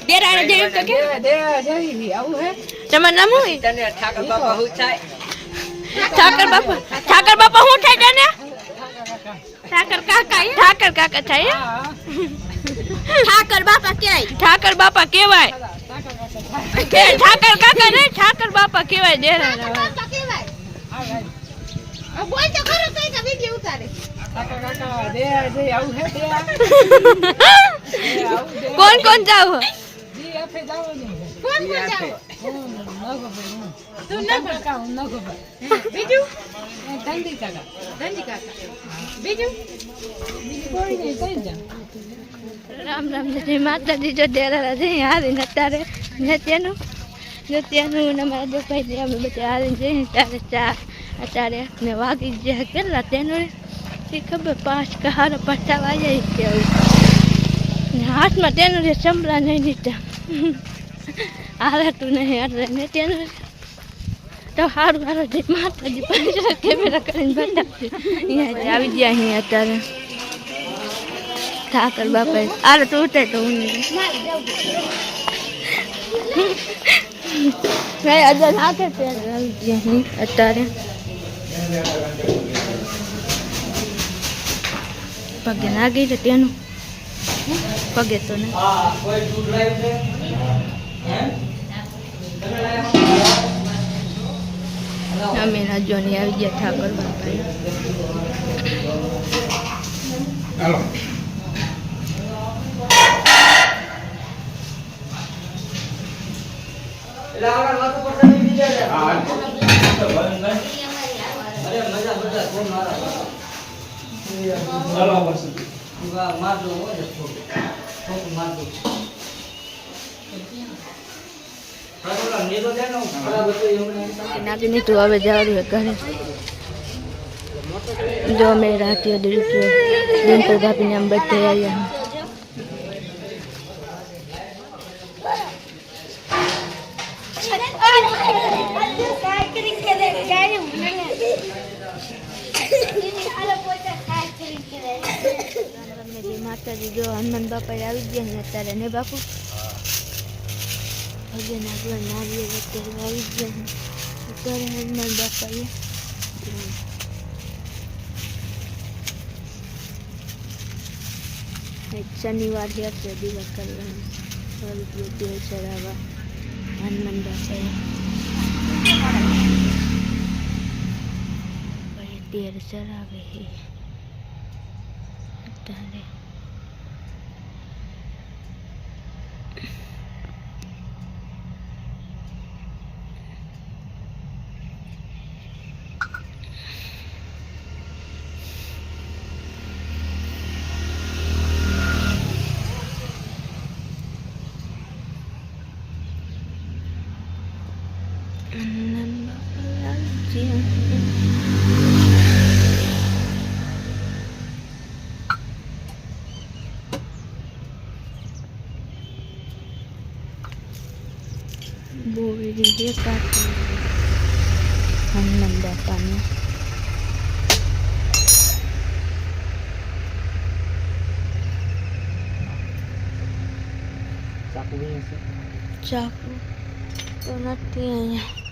દેરાણે જેવી તો કે આવું હે તમારું નામ શું તને ઠાકર બાપા હું થાય ઠાકર બાપા શું થાય તને ઠાકર કાકા થાય ઠાકર બાપા કહેવાય ઠાકર કાકા નહીં ઠાકર બાપા કહેવાય દેરાણે બોલ તો ખરો કઈ કે વિડિયો ઉતારે આવું હે કોણ જાવ જી આપે જાવ નહીં કોણ જાવ તું ન ખબર બીજું ધંધી કાકા બીજું કોઈ નહીં કઈ જા રામ રામ જય માતાજી જો દેરાડા છે હારીને અત્યારે નત્યાનું ને મારા દોસ્ત અમે બધા હારીને જઈએ ત્યારે ચા અત્યારે ને વાગી ગયા કેટલા તેનું એ ખબર 5 કે 5:30 વાગ્યા છે હાથમાં તેનું સંભળા નહીં નીચા હારાતું નહીં એટલે ને તેનું તો સારું જય માતાજી પૈસા કેમેરા કરીને બતાવશે અહીંયા આવી ગયા અહીંયા અત્યારે ઠાકર બાપા આરે તું ઉઠે તો હું અજર નાખે અત્યારે પગે નાગી છે તેનું પગે તો નહીં અમે રાજ્યોની આવી ગયા ઠાકર બાપા નાગીની તું હવે જવાનું ઘરે જો અમે રાત્યો દિનપર ભાભીને આમ બધે આવ્યા માતાજી જો હનુમાન બાપા આવી ગયા ને અત્યારે ને બાપુ ભગવાન આગળ નારીએ અત્યારે આવી ગયા અત્યારે હનુમાન બાપા શનિવાર છે અત્યારે દિવસ કરવાનું તેલ ચડાવવા હનુમાન બાપાએ તેલ ચડાવે અત્યારે બોરી દેખાતું હનુમાન બાપાને ચાકુ તો નથી અહીંયા